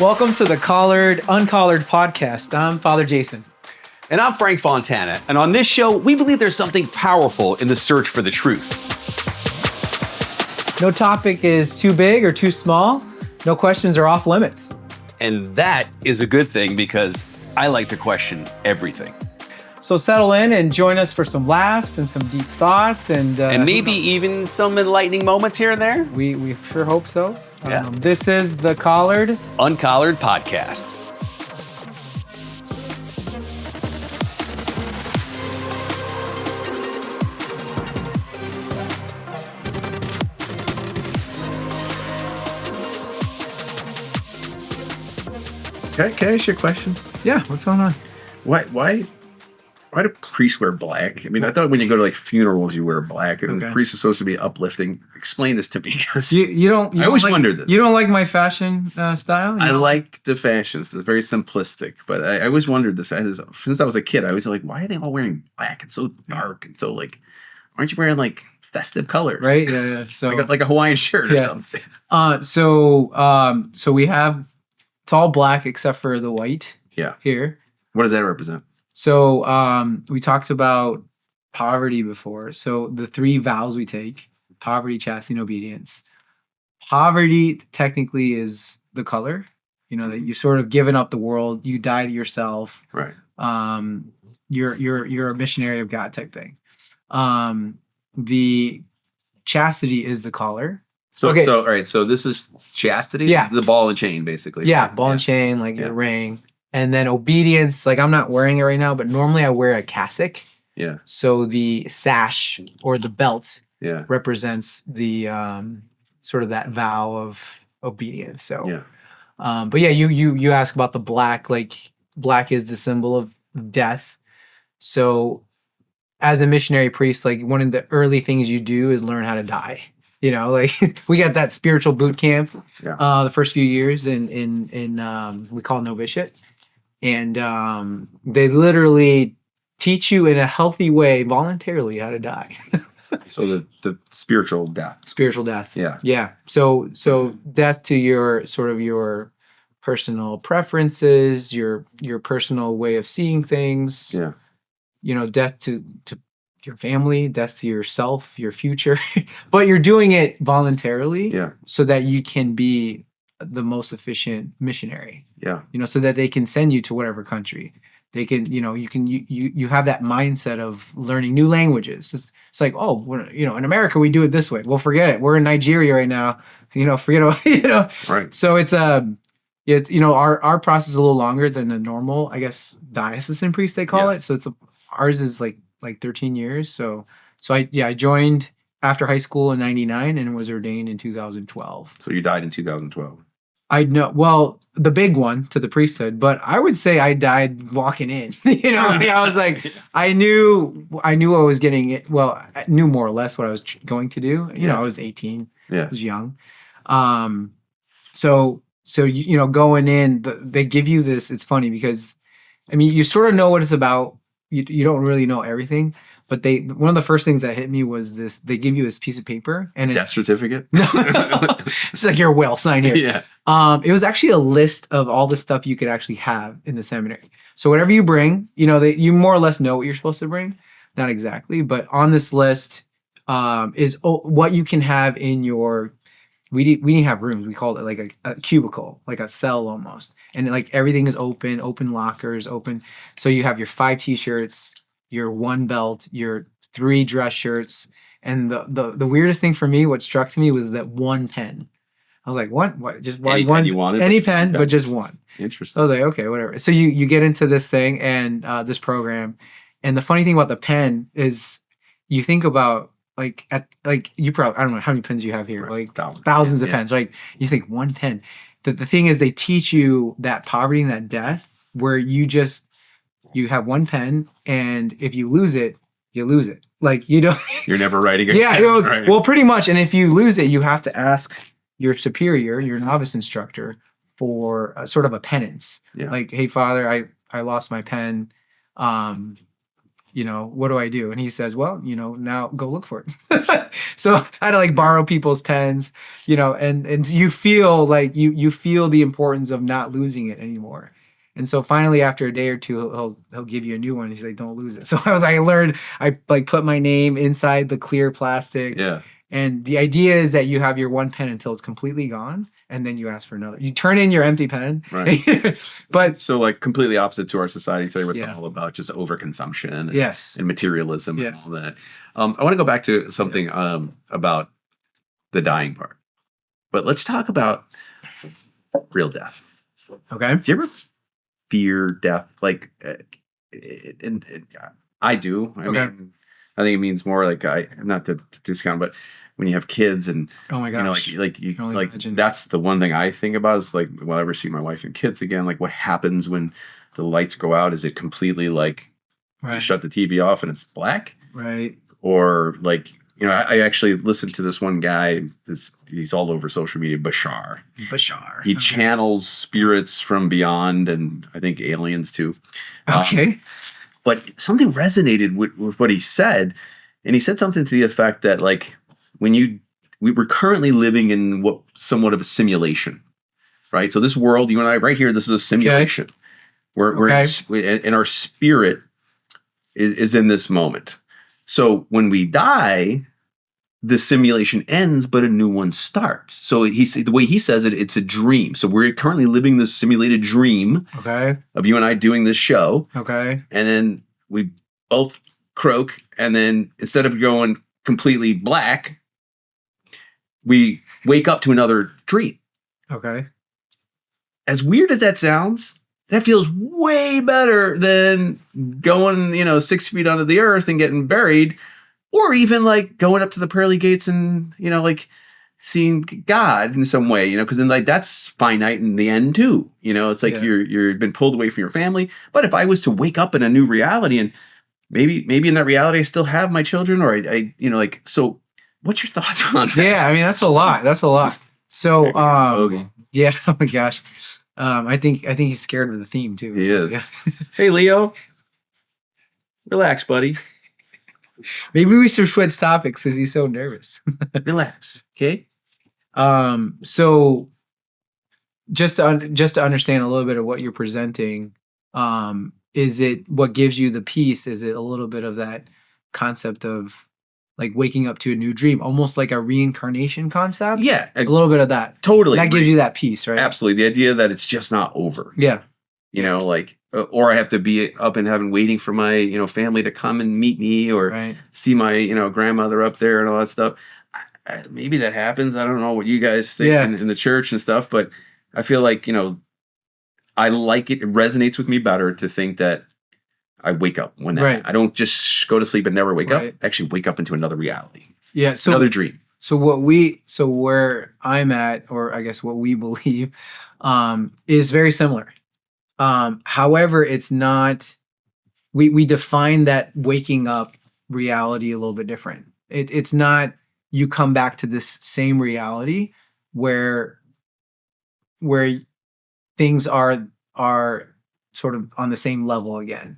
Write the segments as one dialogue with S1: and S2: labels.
S1: Welcome to the Uncollared podcast. I'm Father Jason.
S2: And I'm Frank Fontana. And on this show, we believe there's something powerful in the search for the truth.
S1: No topic is too big or too small. No questions are off limits.
S2: And that is a good thing because I like to question everything.
S1: So settle in and join us for some laughs and some deep thoughts and
S2: maybe even some enlightening moments here and there.
S1: We sure hope so.
S2: Yeah.
S1: This is the Uncollared
S2: podcast.
S3: Can I ask you a question?
S1: Yeah, what's going on?
S3: Why do priests wear black? I mean, I thought when you go to like funerals, you wear black, and the priest is supposed to be uplifting. Explain this to me, because
S1: You don't.
S3: I always wondered this.
S1: You don't like my fashion style?
S3: I like the fashions. It's very simplistic, but I always wondered this. Since I was a kid, I was like, why are they all wearing black? It's so dark and so like, aren't you wearing like festive colors?
S1: Right. Yeah. So
S3: like a Hawaiian shirt or something.
S1: So we have, it's all black except for the white.
S3: Yeah.
S1: Here.
S3: What does that represent?
S1: So we talked about poverty before. So the 3 vows we take: poverty, chastity, and obedience. Poverty technically is the color, that you've sort of given up the world, you die to yourself.
S3: Right.
S1: You're a missionary of God type thing. The chastity is the collar.
S3: So
S1: Okay.
S3: all right. So this is chastity.
S1: Yeah.
S3: This is the ball and chain, basically.
S1: Yeah, ball and chain, like your ring. And then obedience, like I'm not wearing it right now, but normally I wear a cassock.
S3: Yeah.
S1: So the sash or the belt
S3: Yeah.
S1: represents the sort of that vow of obedience. So,
S3: Yeah.
S1: but yeah, you ask about the black. Like black is the symbol of death. So, as a missionary priest, like one of the early things you do is learn how to die. Like we got that spiritual boot camp the first few years in we call it novitiate. And they literally teach you in a healthy way, voluntarily, how to die.
S3: So the spiritual death.
S1: Spiritual death.
S3: Yeah.
S1: Yeah. So death to your sort of your personal preferences, your personal way of seeing things.
S3: Yeah.
S1: Death to your family, death to yourself, your future. But you're doing it voluntarily.
S3: Yeah.
S1: So that you can be the most efficient missionary.
S3: Yeah.
S1: So that they can send you to whatever country. They can, you have that mindset of learning new languages. It's like, in America we do it this way. Well, forget it. We're in Nigeria right now. Forget about,
S3: Right.
S1: So it's our process is a little longer than the normal, I guess, diocesan priest they call it. So ours is like 13 years. So I joined after high school in 99 and was ordained in 2012.
S3: So you died in 2012.
S1: I know, well, the big one to the priesthood, but I would say I died walking in. I was like, I knew I was getting it. Well, I knew more or less what I was going to do. I was 18.
S3: Yeah.
S1: I was young. So going in, they give you this. It's funny because, you sort of know what it's about. You don't really know everything. But one of the first things that hit me was this. They give you this piece of paper and it's
S3: death certificate.
S1: No. It's like your will, sign here.
S3: Yeah.
S1: It was actually a list of all the stuff you could actually have in the seminary. So whatever you bring, you more or less know what you're supposed to bring. Not exactly, but on this list is what you can have in your. We didn't have rooms. We called it like a cubicle, like a cell almost, and like everything is open lockers, open. So you have your 5 t-shirts, your 1 belt, your 3 dress shirts, and the weirdest thing for me, what struck to me was that 1 pen. I was like, what? Just
S3: any
S1: one?
S3: Pen you wanted?
S1: Any pen, but just 1.
S3: Interesting.
S1: I was like, okay, whatever. So you get into this thing and this program, and the funny thing about the pen is, you think about you probably, I don't know how many pens you have here,
S3: right.
S1: like thousands of pens. Like you think 1 pen. The thing is, they teach you that poverty and that death, where you have 1 pen, and if you lose it, you lose it. Like you're
S3: never writing again.
S1: Yeah,
S3: right.
S1: Well, pretty much. And if you lose it, you have to ask your superior, your novice instructor, for sort of a penance.
S3: Yeah.
S1: Like, hey, Father, I lost my pen. you know, what do I do? And he says, well, you know, now go look for it. So I had to like borrow people's pens, you know, and you feel like you feel the importance of not losing it anymore. And so finally, after a day or two, he'll give you a new one. He's like, don't lose it. So I learned, I like put my name inside the clear plastic.
S3: Yeah.
S1: And the idea is that you have your one pen until it's completely gone, and then you ask for another. You turn in your empty pen.
S3: Right.
S1: But
S3: So like completely opposite to our society today, what's
S1: Yeah.
S3: all about just overconsumption and,
S1: yes.
S3: and materialism and
S1: Yeah.
S3: all that. I want to go back to something about the dying part, but let's talk about real death.
S1: Okay.
S3: Do you ever fear death? Like, I do. I
S1: Okay.
S3: mean, I think it means more like not to discount, but when you have kids and
S1: Oh my gosh.
S3: you know, you
S1: can only
S3: like
S1: imagine.
S3: that's the one thing I think about is like, will I ever see my wife and kids again? Like, what happens when the lights go out? Is it completely like you
S1: Right.
S3: shut the TV off and it's black,
S1: Right.
S3: or like? You know, I actually listened to this one guy. He's all over social media. Bashar.
S1: Bashar.
S3: He channels spirits from beyond, and I think aliens too.
S1: Okay.
S3: But something resonated with what he said, and he said something to the effect that like we were currently living in what somewhat of a simulation, right? So this world, you and I, right here, this is a simulation. We're and our spirit is in this moment. So when we die, the simulation ends, but a new one starts. So the way he says it, it's a dream. So we're currently living this simulated dream
S1: Okay.
S3: of you and I doing this show.
S1: Okay.
S3: And then we both croak. And then instead of going completely black, we wake up to another dream.
S1: Okay.
S3: As weird as that sounds, that feels way better than going, 6 feet under the earth and getting buried, or even like going up to the pearly gates and, like seeing God in some way, because then like that's finite in the end too. It's like you're been pulled away from your family. But if I was to wake up in a new reality and maybe in that reality I still have my children, or I so what's your thoughts on that?
S1: Yeah, I mean that's a lot. That's a lot. So
S3: Okay.
S1: yeah, oh my gosh. I think he's scared of the theme too.
S3: He
S1: So,
S3: is.
S1: yeah.
S3: Hey Leo. Relax, buddy.
S1: Maybe we should switch topics because he's so nervous.
S3: Relax. Okay.
S1: So just to understand a little bit of what you're presenting, is it what gives you the peace? Is it a little bit of that concept of like waking up to a new dream, almost like a reincarnation concept?
S3: Yeah.
S1: A little bit of that.
S3: Totally.
S1: That gives you that peace, right?
S3: Absolutely. The idea that it's just not over.
S1: Yeah.
S3: Or I have to be up in heaven waiting for my, family to come and meet me, or
S1: Right.
S3: see my, grandmother up there and all that stuff. Maybe that happens. I don't know what you guys think in the church and stuff, but I feel like, I like it. It resonates with me better to think that I wake up when
S1: Right.
S3: I don't just go to sleep and never wake
S1: Right.
S3: up. I actually wake up into another reality,
S1: Yeah. So
S3: another dream.
S1: So where I'm at, or I guess what we believe, is very similar. However, it's not. We define that waking up reality a little bit different. It's not you come back to this same reality where things are sort of on the same level again.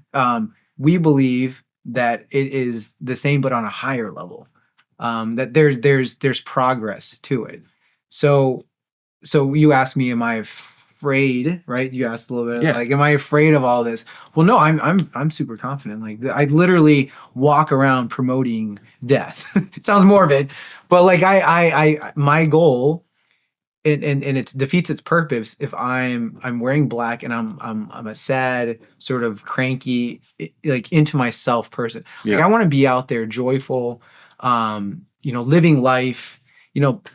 S1: We believe that it is the same but on a higher level. That there's progress to it. So you asked me, am I afraid? Right? You asked a little bit like, am I afraid of all this? Well, no, I'm super confident. Like I literally walk around promoting death. It sounds morbid, but like I my goal, and it defeats its purpose if I'm wearing black and I'm a sad, sort of cranky, like into myself person. Like I want to be out there joyful, living life.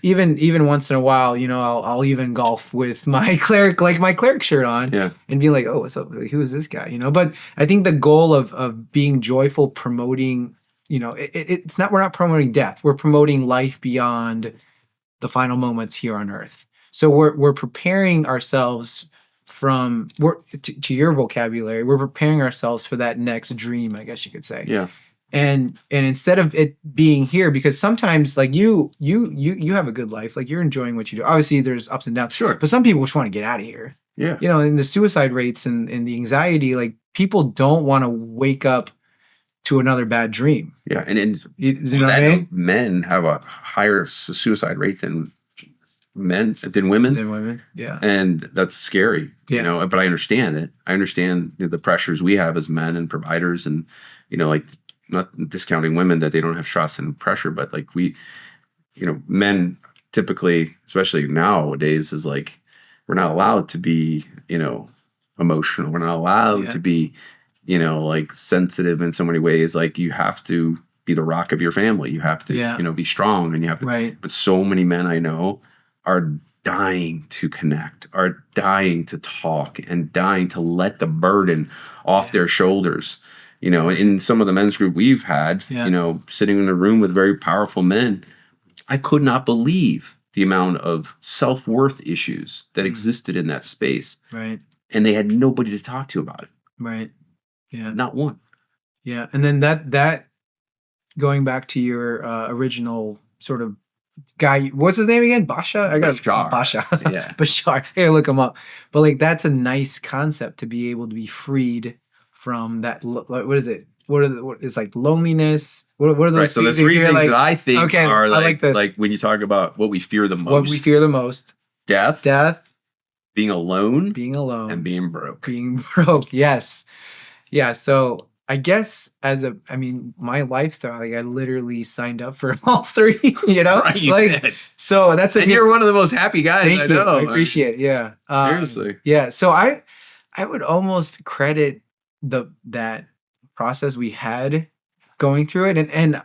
S1: Even once in a while, I'll even golf with my cleric shirt on, and be like, oh, what's up? Like, who is this guy? But I think the goal of being joyful, promoting, it's not, we're not promoting death. We're promoting life beyond the final moments here on earth. So we're preparing ourselves to your vocabulary, we're preparing ourselves for that next dream, I guess you could say.
S3: Yeah.
S1: And instead of it being here, because sometimes like you have a good life, like you're enjoying what you do. Obviously there's ups and downs.
S3: Sure.
S1: But some people just want to get out of here.
S3: Yeah.
S1: And the suicide rates and the anxiety, like people don't want to wake up to another bad dream.
S3: Yeah, and
S1: You know
S3: on
S1: what I
S3: that
S1: mean?
S3: note, men have a higher suicide rate than women,
S1: Than women. Yeah.
S3: and that's scary.
S1: Yeah.
S3: You know, but I understand it. I understand the pressures we have as men and providers, and you know, like not discounting women that they don't have stress and pressure, but like we, you know, men typically, especially nowadays, is like we're not allowed to be, you know, emotional. We're not allowed
S1: Yeah.
S3: to be, you know, like sensitive in so many ways. Like you have to be the rock of your family. You have to,
S1: Yeah.
S3: you know, be strong, and you have to.
S1: Right.
S3: But so many men I know are dying to connect, are dying to talk, and dying to let the burden off their shoulders. You know, in some of the men's group we've had,
S1: Yeah.
S3: you know, sitting in a room with very powerful men, I could not believe the amount of self-worth issues that existed in that space.
S1: Right.
S3: And they had nobody to talk to about it.
S1: Right. Yeah.
S3: Not one.
S1: Yeah. And then that going back to your original sort of guy, what's his name again? Basha? I got
S3: Bashar.
S1: Basha.
S3: Yeah.
S1: Bashar. I gotta look him up. But like that's a nice concept to be able to be freed from that. What is it? It's like loneliness. What are those?
S3: Right. So the
S1: feelings?
S3: three
S1: You're
S3: things
S1: like,
S3: that I think
S1: okay,
S3: are
S1: I like this.
S3: like when you talk about what we fear the most.
S1: what we fear the most:
S3: death,
S1: death,
S3: being alone,
S1: being alone,
S3: and being broke.
S1: being broke. Yes. Yeah. So I guess I mean, my lifestyle, like I literally signed up for all three, you know?
S3: Right, you
S1: like,
S3: did.
S1: so that's a
S3: And you're one of the most happy guys
S1: thank
S3: I
S1: you.
S3: know.
S1: I appreciate it. Yeah.
S3: Seriously.
S1: Yeah. So I would almost credit that process we had going through it. And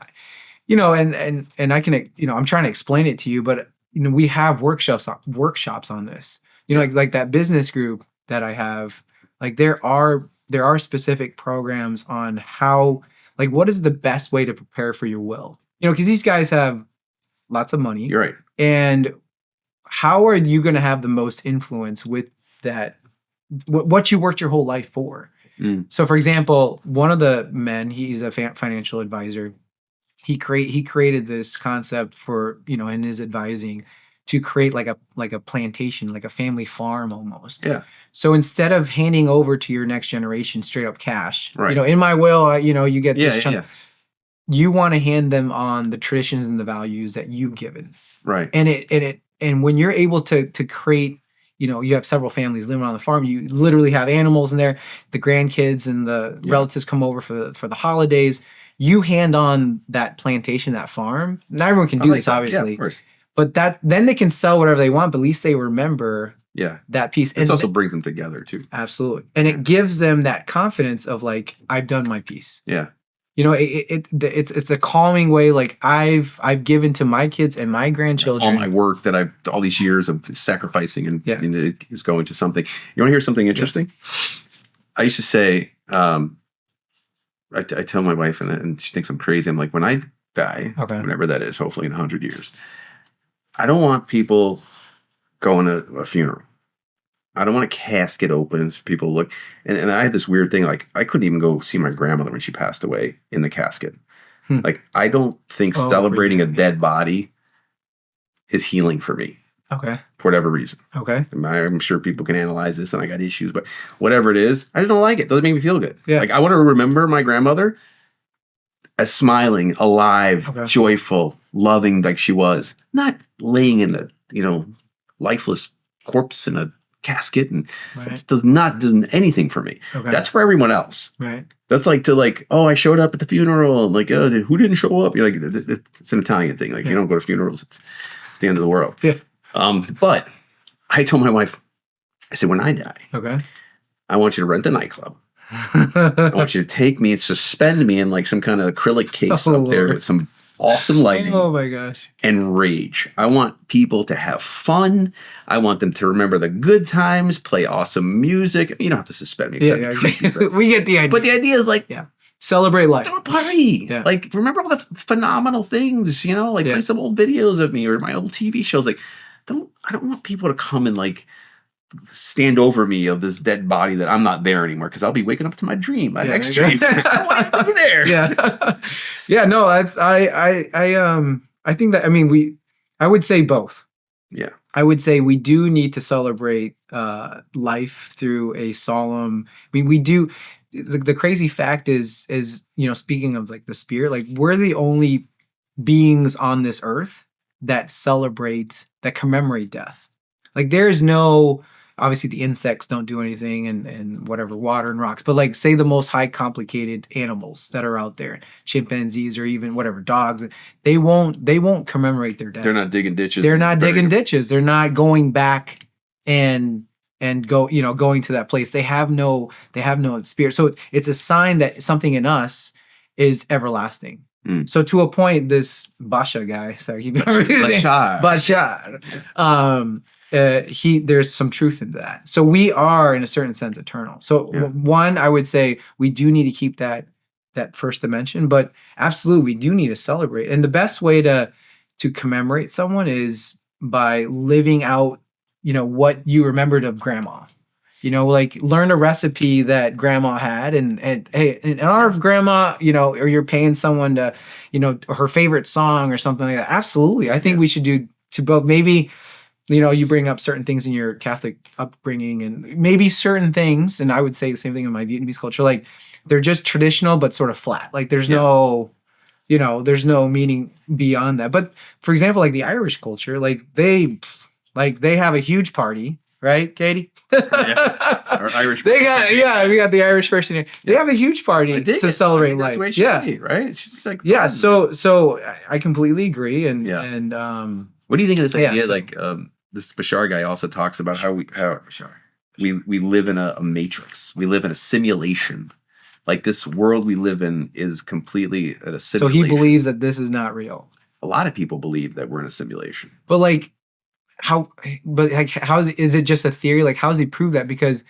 S1: you know, and I can, you know, I'm trying to explain it to you, but you know, we have workshops on this. You know, like that business group that I have, like there are specific programs on how, like, what is the best way to prepare for your will? You know, because these guys have lots of money.
S3: You're right.
S1: And how are you going to have the most influence with that, what you worked your whole life for?
S3: Mm.
S1: So, for example, one of the men, he's a financial advisor. He created this concept for, you know, in his advising to create like a plantation, like a family farm almost.
S3: Yeah.
S1: So instead of handing over to your next generation straight up cash,
S3: Right.
S1: you know, in my will, you know, you get
S3: Yeah,
S1: this chunk.
S3: yeah.
S1: You want to hand them on the traditions and the values that you've given.
S3: Right.
S1: And when you're able to create, you know, you have several families living on the farm, you literally have animals in there, the grandkids and the relatives come over for the holidays. You hand on that plantation, that farm. Not everyone can do this, obviously.
S3: Yeah, of course.
S1: But then they can sell whatever they want, but at least they remember that piece.
S3: It also brings them together too.
S1: Absolutely. And it gives them that confidence of like, I've done my piece.
S3: Yeah.
S1: You know, it's a calming way. Like I've given to my kids and my grandchildren.
S3: All my work that all these years of sacrificing and it is going to something. You want to hear something interesting? I used to say, I tell my wife and she thinks I'm crazy. I'm like, when I die, whenever that is, hopefully in 100 years, I don't want people going to a funeral. I don't want a casket open so people look. And I had this weird thing, like I couldn't even go see my grandmother when she passed away in the casket. Like I don't think celebrating a dead body is healing for me.
S1: Okay.
S3: For whatever reason.
S1: Okay.
S3: I'm sure people can analyze this and I got issues, but whatever it is, I just don't like it. It doesn't make me feel good.
S1: Yeah.
S3: Like I want to remember my grandmother as smiling, alive, joyful, loving like she was, not laying in a, you know, lifeless corpse in a casket, and it does anything for me. That's for everyone else.
S1: Right.
S3: That's like oh, I showed up at the funeral. Like, oh, who didn't show up? You're like, it's an Italian thing. Like, you don't go to funerals. It's the end of the world.
S1: Yeah.
S3: But I told my wife, I said, when I die, I want you to rent a nightclub. I want you to take me and suspend me in like some kind of acrylic case up there with some awesome lighting.
S1: Oh my gosh.
S3: And rage. I want people to have fun. I want them to remember the good times, play awesome music. You don't have to suspend me.
S1: Yeah. We get the idea.
S3: But the idea is like,
S1: celebrate life.
S3: Do a party. Yeah. Like, remember all the phenomenal things, you know? Like, play some old videos of me or my old TV shows. Like, I don't want people to come and like stand over me of this dead body that I'm not there anymore because I'll be waking up to my dream, my next dream. I want to be there.
S1: Yeah. No, I think that, I mean, I would say both.
S3: Yeah.
S1: I would say we do need to celebrate life through a solemn, I mean, we do. the crazy fact is speaking of like the spirit, like we're the only beings on this earth that commemorate death. Like there is no, obviously the insects don't do anything and whatever, water and rocks, but like say the most high complicated animals that are out there, chimpanzees or even whatever, dogs, they won't commemorate their death.
S3: They're not digging ditches.
S1: They're not digging ditches. They're not going back and going to that place. They have no spirit. So it's a sign that something in us is everlasting. So to a point, this Basha guy, sorry, Bashar, there's some truth in that. So we are, in a certain sense, eternal. So one, I would say we do need to keep that first dimension, but absolutely, we do need to celebrate. And the best way to commemorate someone is by living out, what you remembered of grandma. Like learn a recipe that grandma had and hey, in honor of grandma, or you're paying someone to, her favorite song or something like that. Absolutely. I think we should do to both. Maybe, you bring up certain things in your Catholic upbringing and maybe certain things. And I would say the same thing in my Vietnamese culture. Like they're just traditional, but sort of flat. Like there's no, there's no meaning beyond that. But for example, like the Irish culture, they have a huge party, right, Katie?
S3: Our Irish.
S1: We got the Irish person here. They have a huge party to celebrate life.
S3: That's the way it should be, right? It's just like
S1: So I completely agree. And
S3: what do you think of this idea? This Bashar guy also talks about how we live in a matrix. We live in a simulation. Like this world we live in is completely a simulation.
S1: So he believes that this is not real.
S3: A lot of people believe that we're in a simulation.
S1: But how is it just a theory? Like how does he prove that? Because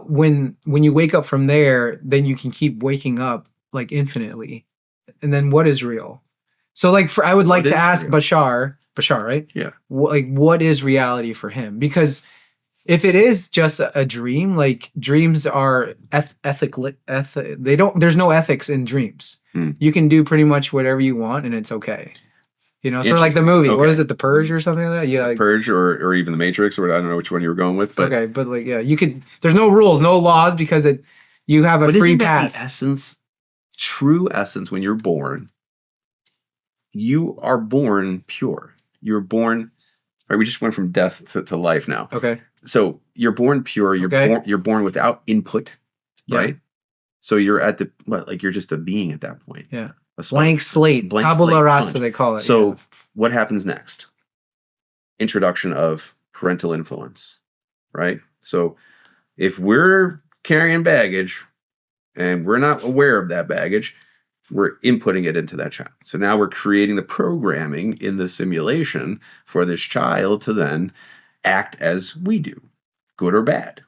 S1: when you wake up from there, then you can keep waking up like infinitely. And then what is real? So I would like to ask Bashar, right?
S3: Yeah.
S1: What is reality for him? Because if it is just a dream, like dreams are there's no ethics in dreams. You can do pretty much whatever you want and it's okay. Sort of like the movie. Okay. What is it, The Purge or something like that? Yeah,
S3: Purge or even The Matrix, or I don't know which one you were going with. But
S1: okay, but you could. There's no rules, no laws because you have a free pass.
S3: The essence, true essence, when you're born, you are born pure. You're born. Right, we just went from death to life now.
S1: Okay.
S3: So you're born pure. You're born without input. Right. So you're at you're just a being at that point.
S1: Yeah. A blank slate, tabula rasa, they call it.
S3: So what happens next? Introduction of parental influence, right? So if we're carrying baggage and we're not aware of that baggage, we're inputting it into that child. So now we're creating the programming in the simulation for this child to then act as we do, good or bad.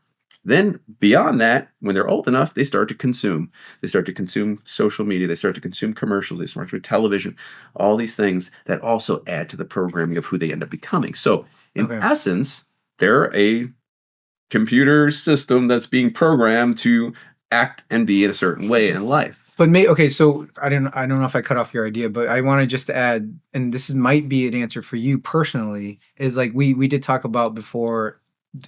S3: Then beyond that, when they're old enough, they start to consume. They start to consume social media. They start to consume commercials. They start to television, all these things that also add to the programming of who they end up becoming. So in essence, they're a computer system that's being programmed to act and be in a certain way in life.
S1: But so I don't know if I cut off your idea, but I want to just add, and this might be an answer for you personally, is like we did talk about before,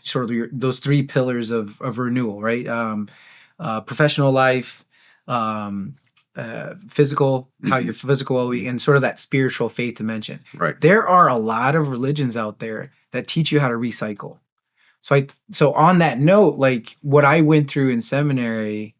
S1: sort of those three pillars of renewal, right? Professional life, physical, how your physical well-being, and sort of that spiritual faith dimension.
S3: Right.
S1: There are a lot of religions out there that teach you how to recycle. So on that note, like what I went through in seminary,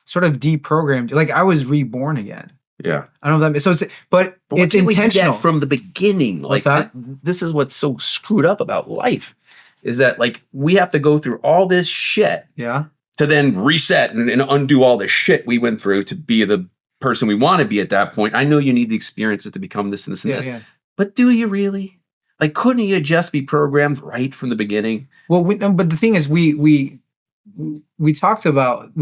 S1: sort of deprogrammed, like I was reborn again.
S3: Yeah.
S1: I don't know if that but it's intentional
S3: from the beginning.
S1: What's that?
S3: This is what's so screwed up about life. Is that we have to go through all this shit to then reset and undo all the shit we went through to be the person we want to be at that point. I know you need the experiences to become this and this and this. Yeah. But do you really? Couldn't you just be programmed right from the beginning?
S1: Well, but the thing is, we talked about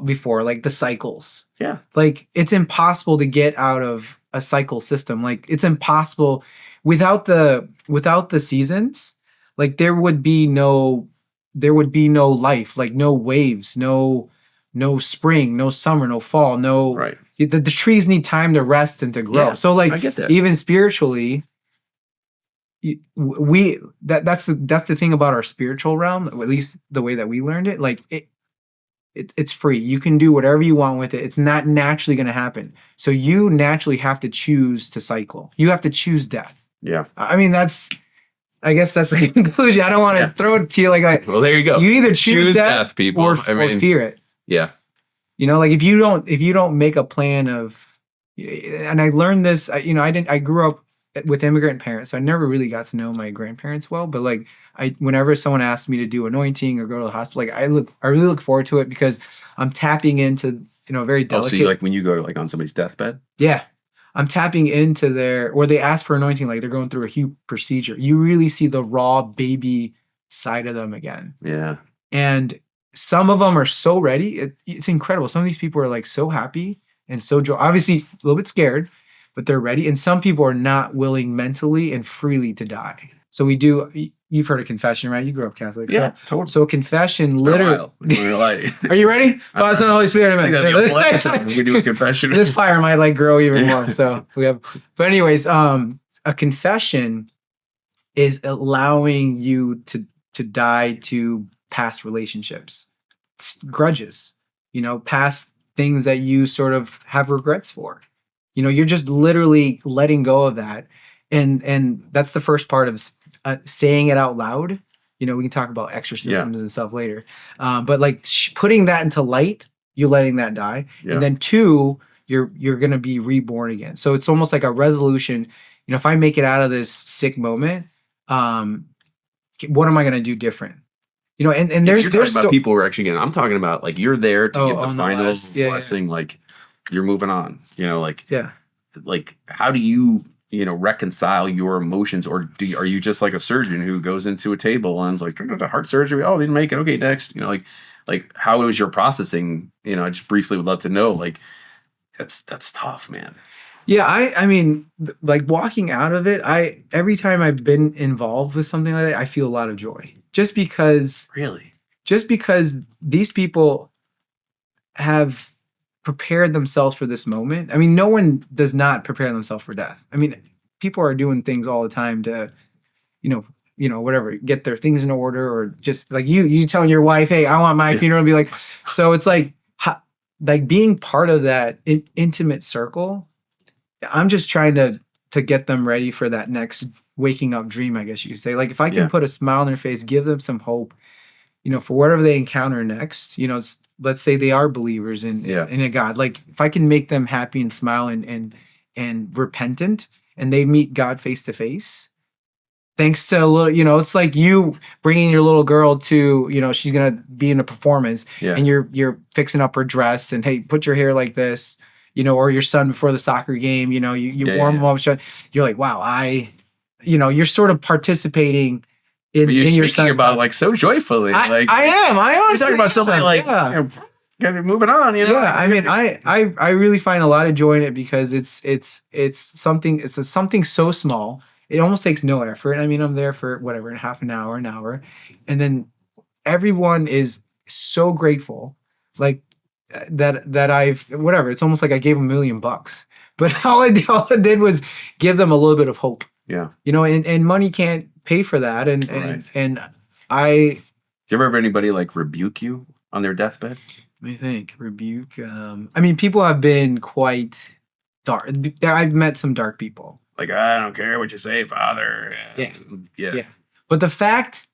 S1: before, like the cycles.
S3: Yeah.
S1: It's impossible to get out of a cycle system. It's impossible without the seasons. There would be no life, no waves, no spring, no summer, no fall, no.
S3: Right.
S1: The trees need time to rest and to grow.
S3: Yeah,
S1: so
S3: I get that.
S1: Even spiritually, that's the thing about our spiritual realm, at least the way that we learned it. it's free. You can do whatever you want with it. It's not naturally going to happen. So you naturally have to choose to cycle. You have to choose death.
S3: Yeah.
S1: I mean, I guess that's the conclusion. I don't want to throw it to you like
S2: Well, there you go.
S1: you either choose death,
S2: people,
S1: or fear it.
S2: Yeah.
S1: You know, like if you don't make a plan of, and I learned this, I grew up with immigrant parents, so I never really got to know my grandparents well, but like whenever someone asks me to do anointing or go to the hospital, like I really look forward to it because I'm tapping into, very delicate.
S3: So you, like when you go to like on somebody's deathbed?
S1: Yeah. I'm tapping into or they ask for anointing, like they're going through a huge procedure. You really see the raw baby side of them again.
S3: Yeah.
S1: And some of them are so ready. It's incredible. Some of these people are like so happy and so obviously a little bit scared, but they're ready. And some people are not willing mentally and freely to die. So you've heard of confession, right? You grew up Catholic.
S3: Yeah, totally.
S1: So confession literally. Are you ready? Father, Son, Holy Spirit, amen.
S3: We do a confession.
S1: This fire might like grow even more. So but anyways, a confession is allowing you to die to past relationships, grudges, past things that you sort of have regrets for. You're just literally letting go of that. And that's the first part of saying it out loud. We can talk about exorcisms and stuff later. But like putting that into light, you letting that die. Yeah. And then 2, you're going to be reborn again. So it's almost like a resolution. If I make it out of this sick moment, what am I going to do different? And there's
S3: about people who are actually I'm talking about like you're there to get the final blessing.
S1: Yeah.
S3: Like you're moving on, like how do you, reconcile your emotions, or are you just like a surgeon who goes into a table and is like, heart surgery? Oh, didn't make it. Okay, next. Like how is your processing? I just briefly would love to know. Like that's tough, man.
S1: Yeah, I mean, like walking out of it, every time I've been involved with something like that, I feel a lot of joy. Just because these people have prepared themselves for this moment. I mean, no one does not prepare themselves for death. I mean, people are doing things all the time to, whatever, get their things in order, or just like you telling your wife, hey, I want my funeral to be like, so it's like being part of that intimate circle. I'm just trying to get them ready for that next waking up dream, I guess you could say. Like if I can put a smile on their face, give them some hope, for whatever they encounter next, let's say they are believers in a God. Like if I can make them happy and smile and repentant, and they meet God face to face, thanks to a little, it's like you bringing your little girl to, she's going to be in a performance and you're fixing up her dress and, hey, put your hair like this, or your son before the soccer game, you warm them up. You're like, wow, you're sort of participating in your son's
S3: about like so joyfully.
S1: I am. I honestly
S3: you're talking about something like moving on.
S1: Yeah, I mean, I really find a lot of joy in it because it's something so small. It almost takes no effort. I mean, I'm there for whatever, half an hour, and then everyone is so grateful, like that I've whatever. It's almost like I gave them $1 million, but all I did was give them a little bit of hope.
S3: Yeah,
S1: and money can't pay for that. And I.
S3: Do you ever have anybody like rebuke you on their deathbed?
S1: Let me think. Rebuke. I mean, people have been quite dark. I've met some dark people.
S3: Like, I don't care what you say, Father.
S1: Yeah. But the fact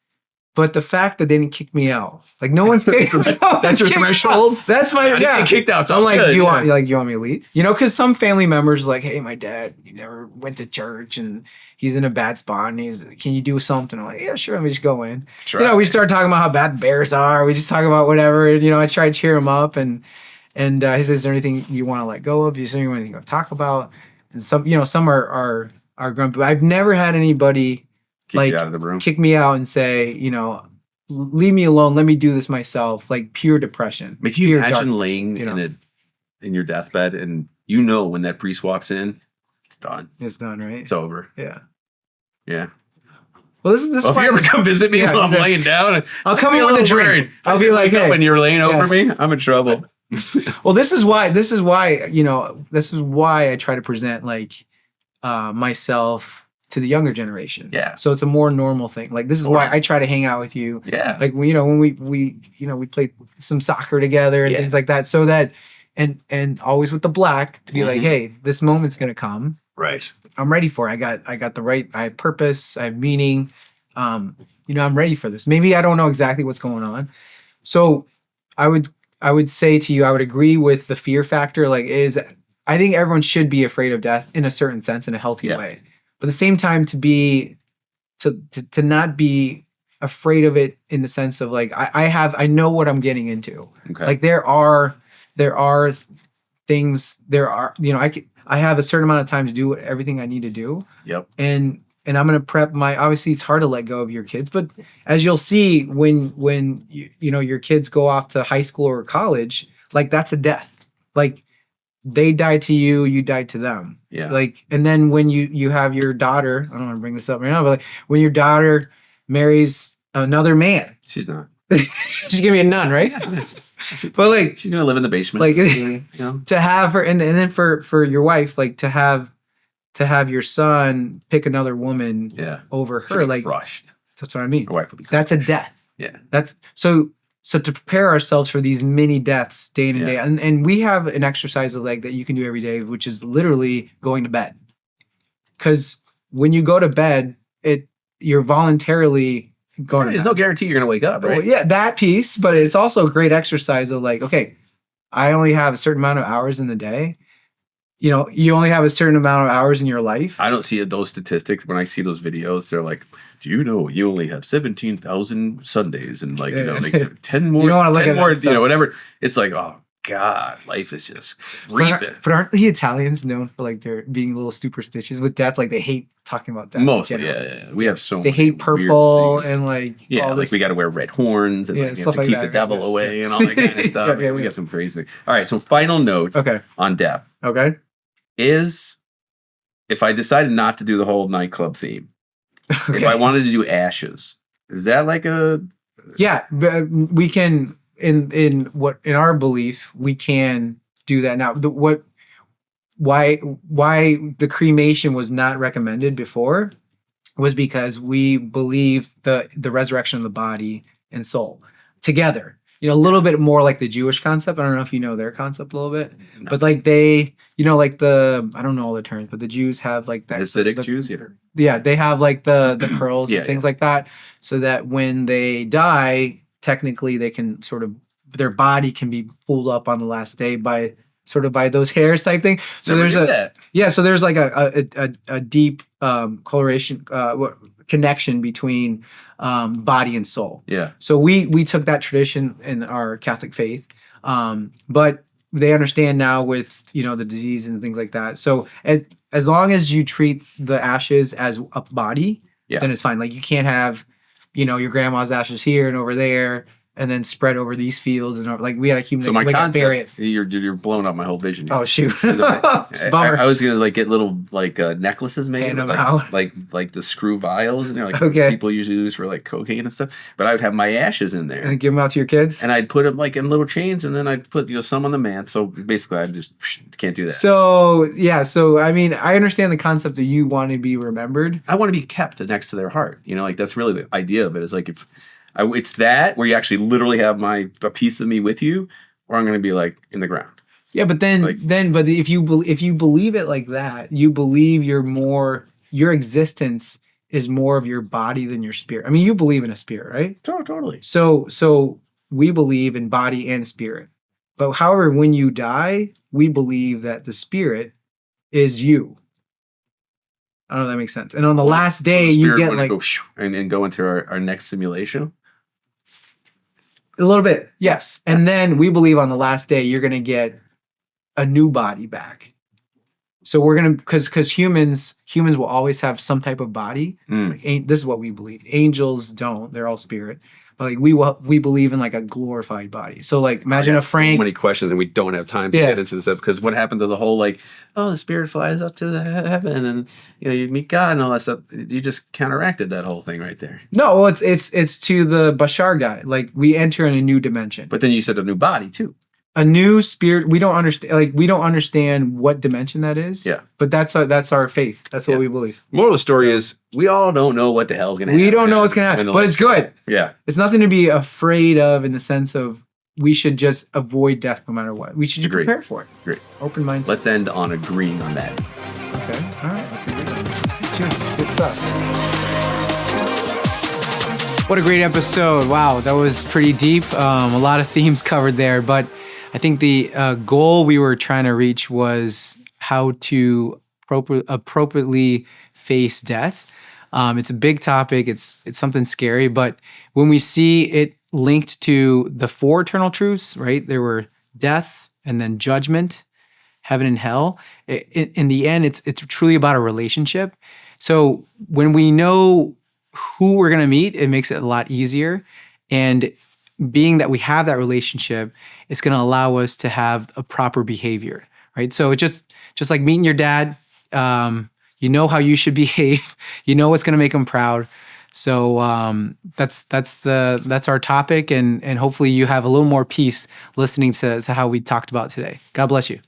S1: that they didn't kick me out, like no one's kicked.
S3: That's your threshold.
S1: That's my
S3: get kicked out. So
S1: I'm like, do you want me to leave? Because some family members are like, hey, my dad, he never went to church and he's in a bad spot and can you do something? I'm like, yeah, sure. Let me just go in. Sure. We start talking about how bad the Bears are. We just talk about whatever. And, I try to cheer him up and he says, is there anything you want to let go of? Is there anything you want to talk about? And some are grumpy. But I've never had anybody kick you out of the room, kick me out and say, leave me alone. Let me do this myself. Like pure depression.
S3: But you imagine laying in your deathbed and when that priest walks in, it's done.
S1: It's done, right?
S3: It's over.
S1: Yeah.
S3: Yeah.
S1: Well, this is
S3: if you ever come visit me while I'm laying down,
S1: I'll come in with a drink. I'll be like, hey,
S3: when you're laying over me, I'm in trouble.
S1: Well, this is why I try to present like myself to the younger generations.
S3: Yeah.
S1: So it's a more normal thing. Like this is why I try to hang out with you.
S3: Yeah.
S1: Like when we played some soccer together and things like that. So that and always with the black to be like, hey, this moment's gonna come.
S3: Right.
S1: I'm ready for it. I got the right. I have purpose. I have meaning. I'm ready for this. Maybe I don't know exactly what's going on. So I would say to you, I would agree with the fear factor. Like I think everyone should be afraid of death in a certain sense, in a healthy way. But at the same time, to not be afraid of it in the sense of like I know what I'm getting into.
S3: Okay.
S1: Like there are things, I have a certain amount of time to do everything I need to do.
S3: Yep.
S1: And I'm going to prep obviously it's hard to let go of your kids, but as you'll see when your kids go off to high school or college, like that's a death. Like they died to you, you died to them.
S3: Yeah.
S1: Like, and then when you have your daughter, I don't want to bring this up right now, but like when your daughter marries another man.
S3: She's not.
S1: She's gonna be a nun, right? But like
S3: she's gonna live in the basement.
S1: Like
S3: you
S1: to have her and then for your wife, like to have your son pick another woman over her, like
S3: crushed.
S1: That's what I mean.
S3: Her wife will be crushed.
S1: That's a death.
S3: Yeah.
S1: That's so to prepare ourselves for these mini deaths day in and day. And we have an exercise like that you can do every day, which is literally going to bed. Because when you go to bed, you're voluntarily going.
S3: There's no guarantee you're gonna wake up, right?
S1: Well, yeah, that piece, but it's also a great exercise of like, okay, I only have a certain amount of hours in the day. You only have a certain amount of hours in your life.
S3: I don't see those statistics. When I see those videos, they're like, do you know you only have 17,000 Sundays and like, like 10 more,
S1: you don't want to look at that stuff.
S3: Whatever. It's like, oh God, life is just reaping.
S1: But aren't the Italians known for like their being a little superstitious with death? Like they hate talking about death.
S3: Mostly, yeah. We have so
S1: they hate purple and like all
S3: like
S1: this.
S3: we got to wear red horns and like, we have to keep the devil away and all that kind of stuff. We got some crazy things. All right, so final note on death.
S1: Okay.
S3: Is if I decided not to do the whole nightclub theme, if I wanted to do ashes, is that like a
S1: but we can in our belief we can do that now. Why the cremation was not recommended before was because we believe the resurrection of the body and soul together. A little bit more like the Jewish concept. I don't know if you know their concept a little bit, but like they, like I don't know all the terms, but the Jews have like that.
S3: Hasidic Jews,
S1: yeah, they have like the curls and things like that, so that when they die, technically they can sort of their body can be pulled up on the last day by those hairs type thing. So so there's like a deep correlation connection between body and soul. Yeah. So we took that tradition in our Catholic faith, but they understand now with the disease and things like that. So as long as you treat the ashes as a body, then it's fine. Like you can't have your grandma's ashes here and over there, and then spread over these fields and like we gotta keep.
S3: So my concept, you're blowing up my whole vision.
S1: Oh shoot!
S3: I was gonna like get little like necklaces made,
S1: hand them out,
S3: like the screw vials, and they're like people usually use for like cocaine and stuff. But I would have my ashes in there
S1: and give them out to your kids,
S3: and I'd put them like in little chains, and then I'd put some on the man. So basically, I just can't do that.
S1: So I mean, I understand the concept that you want to be remembered.
S3: I want to be kept next to their heart. Like that's really the idea of it. It's like if. It's that where you actually literally have a piece of me with you, or I'm going to be like in the ground.
S1: Yeah, but but if you believe it like that, you believe your existence is more of your body than your spirit. I mean, you believe in a spirit, right?
S3: Totally.
S1: So we believe in body and spirit. But however, when you die, we believe that the spirit is you. I don't know if that makes sense. And on the last day, you get like
S3: go and go into our next simulation.
S1: A little bit, yes. And then we believe on the last day you're gonna get a new body back. So we're gonna because humans will always have some type of body. Like, this is what we believe. Angels don't; they're all spirit. But like we believe in like a glorified body. So like imagine a Frank.
S3: So many questions, and we don't have time to get into this because what happened to the whole like, oh, the spirit flies up to the heaven, and you meet God and all that stuff. You just counteracted that whole thing right there.
S1: No, well, it's to the Bashar guy. Like we enter in a new dimension.
S3: But then you said a new body too.
S1: a new spirit. We don't understand. Like we don't understand what dimension that is.
S3: Yeah.
S1: But that's our faith. That's what we believe.
S3: Moral of the story is we all don't know what the hell's gonna happen.
S1: We don't know what's gonna happen, but it's good.
S3: Yeah.
S1: It's nothing to be afraid of in the sense of we should just avoid death no matter what. We should just prepare for it.
S3: Great.
S1: Open mindset.
S3: Let's end on agreeing on that.
S1: Okay. All right. Let's agree. Good stuff. What a great episode. Wow. That was pretty deep. A lot of themes covered there, but I think the goal we were trying to reach was how to appropriately face death. It's a big topic. It's something scary, but when we see it linked to the four eternal truths, right? There were death and then judgment, heaven and hell. In the end, it's truly about a relationship. So when we know who we're going to meet, it makes it a lot easier. And being that we have that relationship, it's going to allow us to have a proper behavior, right? So it's just like meeting your dad. You know how you should behave. You know what's going to make him proud. So that's our topic, and hopefully you have a little more peace listening to how we talked about today. God bless you.